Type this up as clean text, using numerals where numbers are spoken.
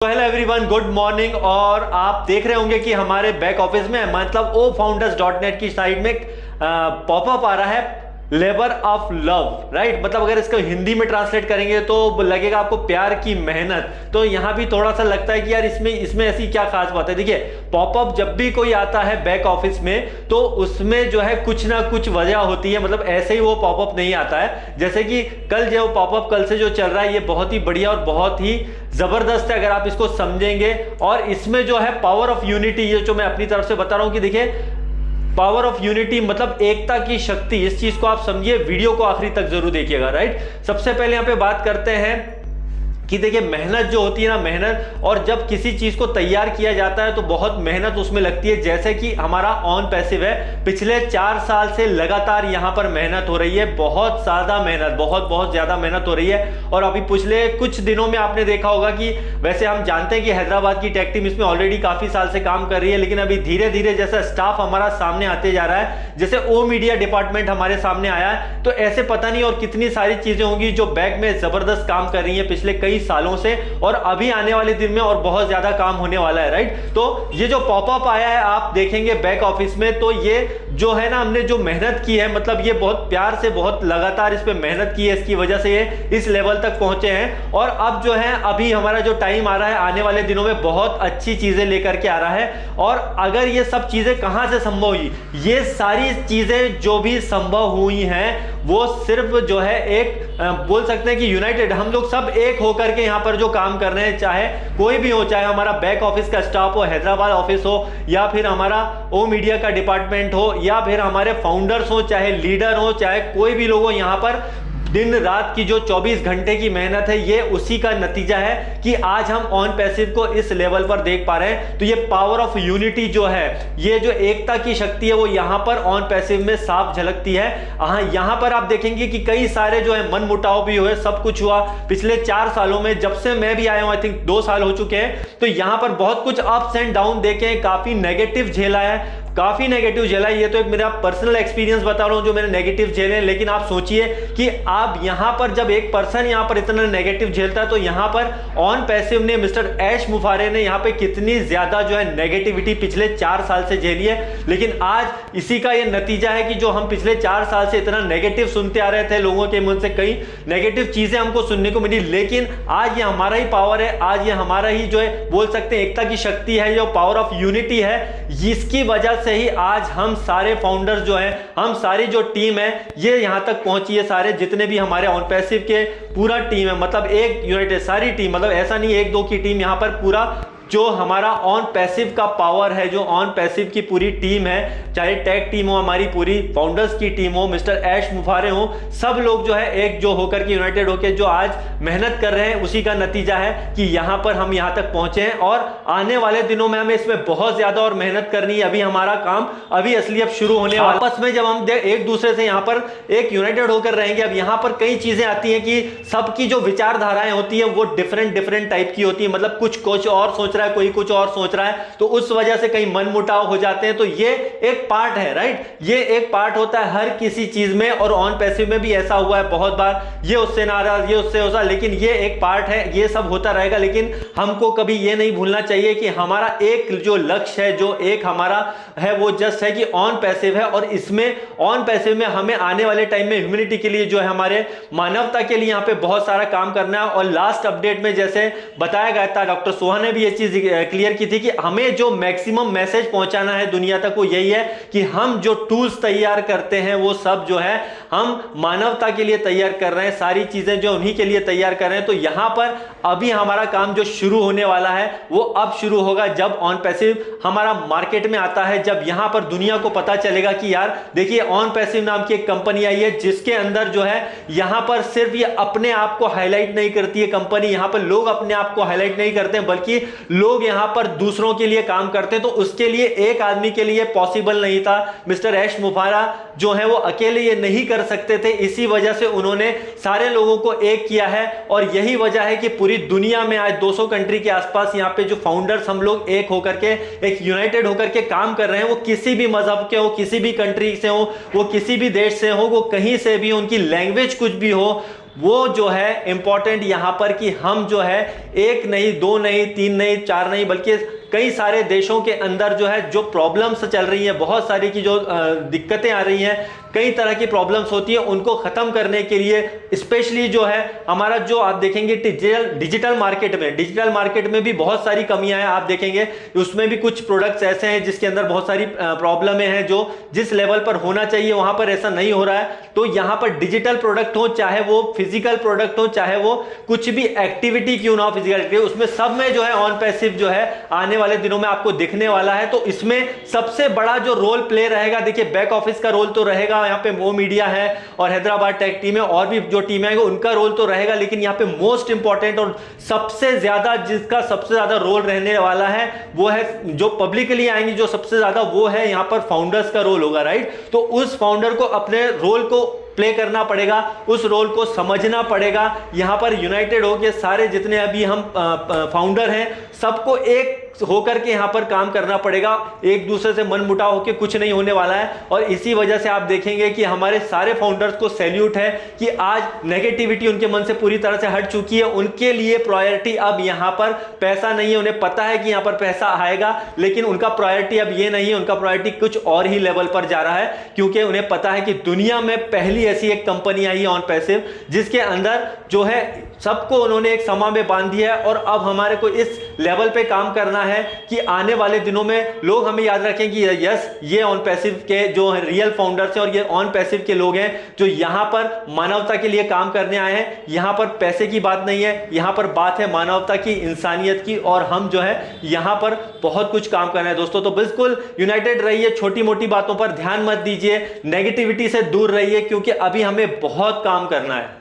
तो hello everyone, good morning. और आप देख रहे होंगे कि हमारे बैक ऑफिस में मतलब ofounders.net की साइड में पॉपअप आ रहा है लेबर ऑफ लव, राइट। मतलब अगर इसको हिंदी में ट्रांसलेट करेंगे तो लगेगा आपको प्यार की मेहनत। तो यहां भी थोड़ा सा लगता है कि यार इसमें ऐसी क्या खास बात है। देखिए, पॉपअप जब भी कोई आता है बैक ऑफिस में तो उसमें जो है कुछ ना कुछ वजह होती है। मतलब ऐसे ही वो पॉपअप नहीं आता है। जैसे कि कल जो पॉपअप कल से जो चल रहा है ये बहुत ही बढ़िया और बहुत ही जबरदस्त है अगर आप इसको समझेंगे। और इसमें जो है पावर ऑफ यूनिटी, ये जो मैं अपनी तरफ से बता रहा हूं कि देखिए पावर ऑफ यूनिटी मतलब एकता की शक्ति, इस चीज को आप समझिए। वीडियो को आखिरी तक जरूर देखिएगा, राइट। सबसे पहले यहां पे बात करते हैं कि देखिए मेहनत जो होती है ना, मेहनत, और जब किसी चीज को तैयार किया जाता है तो बहुत मेहनत उसमें लगती है। जैसे कि हमारा ऑन पैसिव है, पिछले 4 साल से लगातार यहां पर मेहनत हो रही है, बहुत ज्यादा मेहनत, बहुत ज्यादा मेहनत हो रही है। और अभी पिछले कुछ दिनों में आपने देखा होगा कि वैसे हम जानते हैं कि हैदराबाद की टेक टीम इसमें ऑलरेडी काफी साल से काम कर रही है, लेकिन अभी धीरे धीरे जैसा स्टाफ हमारा सामने आते जा रहा है, जैसे ओ मीडिया डिपार्टमेंट हमारे सामने आया है, तो ऐसे पता नहीं और कितनी सारी चीजें होंगी जो बैक में जबरदस्त काम कर रही है पिछले कई सालों से, और अभी आने वाले दिन में और बहुत ज्यादा काम होने वाला है, राइट। तो ये जो पॉपअप आया है आप देखेंगे बैक ऑफिस में, तो ये जो है ना, हमने जो मेहनत की है, मतलब ये बहुत प्यार से बहुत लगातार इस पे मेहनत की है, इसकी वजह से ये इस लेवल तक पहुंचे हैं। और अब जो है अभी हमारा जो टाइम आ रहा है आने वाले दिनों में बहुत अच्छी चीजें लेकर के आ रहा है। और अगर ये सब चीजें कहां से संभव हुई, ये सारी चीजें जो भी संभव हुई हैं वो सिर्फ जो है एक बोल सकते हैं कि यूनाइटेड, हम लोग सब एक होकर के यहां पर जो काम कर रहे हैं, चाहे कोई भी हो, चाहे हमारा बैक ऑफिस का स्टाफ हो, हैदराबाद ऑफिस हो, या फिर हमारा ओ मीडिया का डिपार्टमेंट हो, या फिर हमारे फाउंडर्स हो, चाहे लीडर हो, चाहे कोई भी लोग हो, यहां पर दिन रात की जो 24 घंटे की मेहनत है ये उसी का नतीजा है कि आज हम ऑन पैसिव को इस लेवल पर देख पा रहे हैं। तो ये पावर ऑफ यूनिटी जो है, ये जो एकता की शक्ति है वो यहां पर ऑन पैसिव में साफ झलकती है। यहां पर आप देखेंगे कि कई सारे जो है मन मुटाव भी हुए, सब कुछ हुआ पिछले 4 सालों में, जब से मैं भी आया हूं, आई थिंक 2 साल हो चुके हैं। तो यहां पर बहुत कुछ अप्स एंड डाउन देखे, काफी नेगेटिव झेला है, काफी नेगेटिव झेला। ये तो एक मेरा पर्सनल एक्सपीरियंस बता रहा हूं जो मैंने नेगेटिव झेले हैं, लेकिन आप सोचिए कि आप यहां पर जब एक पर्सन यहां पर इतना नेगेटिव झेलता है तो यहां पर ऑन पैसिव ने, मिस्टर ऐश मुफारे ने यहां पे कितनी ज्यादा जो है नेगेटिविटी पिछले 4 साल से झेली है। लेकिन आज इसी का ये नतीजा है कि जो हम पिछले 4 साल से इतना नेगेटिव सुनते आ रहे थे, लोगों के मुंह से कई नेगेटिव चीजें हमको सुनने को मिली, लेकिन आज ये हमारा ही पावर है, आज ये हमारा ही जो है बोल सकते हैं एकता की शक्ति है, जो पावर ऑफ यूनिटी है, इसकी वजह से ही आज हम सारे फाउंडर्स जो हैं, हम सारी जो टीम है ये यहां तक पहुंची है। सारे जितने भी हमारे ऑन पैसिव के पूरा टीम है, मतलब एक यूनाइटेड सारी टीम, मतलब ऐसा नहीं 1-2 की टीम, यहां पर पूरा जो हमारा ऑन पैसिव का पावर है, जो ऑन पैसिव की पूरी टीम है, चाहे टेक टीम हो, हमारी पूरी फाउंडर्स की टीम हो, मिस्टर ऐश मुफारे हो, सब लोग जो है एक जो होकर के यूनाइटेड होकर जो आज मेहनत कर रहे हैं, उसी का नतीजा है कि यहां पर हम यहां तक पहुंचे हैं। और आने वाले दिनों में हमें इसमें बहुत ज्यादा और मेहनत करनी है। अभी हमारा काम अभी असली अब शुरू होने वाला, आपस में जब हम एक दूसरे से यहां पर एक यूनाइटेड होकर रहेंगे। अब यहां पर कई चीजें आती हैं कि सबकी जो विचारधाराएं होती है वो डिफरेंट टाइप की होती है, मतलब कुछ और सोच रहा है, कोई कुछ और सोच रहा है, तो उस वजह से कई मन मुटाव हो जाते हैं। तो ये एक पार्ट है, राइट, ये एक पार्ट होता है हर किसी चीज में, और ऑन पैसिव में भी ऐसा हुआ है बहुत बार, ये उससे नाराज, ये उससे होता, लेकिन ये एक पार्ट है, ये सब होता रहेगा। लेकिन हमको कभी ये नहीं भूलना चाहिए कि हमारा एक जो लक्ष्य है, जो एक हमारा है, वो जस्ट है कि ऑन पैसिव है। और इसमें ऑन पैसिव में हमें आने वाले टाइम में ह्यूमैनिटी के लिए, जो है हमारे मानवता के लिए, यहां पे बहुत सारा काम करना है। और लास्ट अपडेट में जैसे बताया गया था, डॉक्टर सोहा ने भी ये चीज क्लियर की थी कि हमें जो मैक्सिमम मैसेज पहुंचाना है दुनिया तक, वो यही है कि हम जो टूल्स तैयार करते हैं वो सब जो है हम मानवता के लिए तैयार कर रहे हैं, सारी चीजें जो उन्हीं के लिए तैयार कर रहे हैं। तो यहां पर अभी हमारा काम जो शुरू होने वाला है वो अब शुरू होगा, जब ऑन पैसिव हमारा मार्केट में आता है, जब यहां पर दुनिया को पता चलेगा कि यार देखिए ऑन पैसिव नाम की एक कंपनी आई है, जिसके अंदर जो है यहां पर सिर्फ ये अपने आप को हाईलाइट नहीं करती है कंपनी, यहां पर लोग अपने आप को हाईलाइट नहीं करते हैं, बल्कि लोग यहां पर दूसरों के लिए काम करते हैं। तो उसके लिए एक आदमी के लिए पॉसिबल नहीं था, मिस्टर ऐश मुफारा जो है वो अकेले ये नहीं कर सकते थे, इसी वजह से उन्होंने सारे लोगों को एक किया है। और यही वजह है कि पूरी दुनिया में आज 200 कंट्री के आसपास यहां पे जो फाउंडर्स हम लोग एक होकर के, एक यूनाइटेड होकर के काम कर रहे हैं, वो किसी भी मजहब के हो, किसी भी कंट्री से हो, वो किसी भी देश से हो, वो कहीं से भी, उनकी लैंग्वेज कुछ भी हो, वो जो है इंपॉर्टेंट यहां पर कि हम जो है एक नहीं, दो नहीं, तीन नहीं, चार नहीं, बल्कि कई सारे देशों के अंदर जो है जो प्रॉब्लम्स चल रही हैं, बहुत सारी की जो दिक्कतें आ रही हैं, कई तरह की प्रॉब्लम्स होती है, उनको खत्म करने के लिए स्पेशली जो है हमारा जो आप देखेंगे डिजिटल मार्केट में भी बहुत सारी कमियां हैं। आप देखेंगे उसमें भी कुछ प्रोडक्ट्स ऐसे हैं जिसके अंदर बहुत सारी प्रॉब्लमें हैं, जो जिस लेवल पर होना चाहिए वहां पर ऐसा नहीं हो रहा है। तो यहां पर डिजिटल प्रोडक्ट हो, चाहे वो फिजिकल प्रोडक्ट हो, चाहे वो कुछ भी एक्टिविटी क्यों ना हो फिजिकल, उसमें सब में जो है ऑन पैसिव जो है आने वाले दिनों में आपको दिखने वाला है। तो इसमें सबसे बड़ा जो रोल प्ले रहेगा, देखिए बैक ऑफिस का रोल तो रहेगा, यहाँ पे वो मीडिया है और हैदराबाद टेक टीम है और भी जो टीम है उनका रोल तो रहेगा, लेकिन यहाँ पे मोस्ट इंपॉर्टेंट और सबसे ज्यादा जिसका सबसे ज्यादा रोल रहने वाला है वो है जो पब्लिकली आएंगे, जो सबसे ज्यादा वो है यहाँ पर फाउंडर्स का रोल होगा, राइट। तो उस फाउंडर को अपने रोल को प्ले करना पड़ेगा, उस रोल को समझना पड़ेगा। यहां पर यूनाइटेड हो के सारे जितने अभी हम फाउंडर हैं सबको एक होकर के यहां पर काम करना पड़ेगा, एक दूसरे से मन मुटाव होकर कुछ नहीं होने वाला है। और इसी वजह से आप देखेंगे कि हमारे सारे फाउंडर्स को सैल्यूट है कि आज नेगेटिविटी उनके मन से पूरी तरह से हट चुकी है। उनके लिए प्रायोरिटी अब यहां पर पैसा नहीं है, उन्हें पता है कि यहां पर पैसा आएगा, लेकिन उनका प्रायोरिटी अब ये नहीं है, उनका प्रायोरिटी कुछ और ही लेवल पर जा रहा है, क्योंकि उन्हें पता है कि दुनिया में पहली ऐसी एक कंपनी आई है ऑन पैसिव जिसके अंदर जो है सबको उन्होंने एक समा में बांध दिया है। और अब हमारे को इस लेवल पे काम करना है कि आने वाले दिनों में लोग हमें याद रखें कि यस, ये ऑन पैसिव के जो रियल फाउंडर्स हैं और ये ऑन पैसिव के लोग हैं जो यहां पर मानवता के लिए काम करने आए हैं। यहां पर पैसे की बात नहीं है, यहां पर बात है मानवता की, इंसानियत की, और हम जो है यहां पर बहुत कुछ काम करना है दोस्तों। तो बिल्कुल यूनाइटेड रहिए, छोटी मोटी बातों पर ध्यान मत दीजिए, नेगेटिविटी से दूर रहिए, क्योंकि अभी हमें बहुत काम करना है।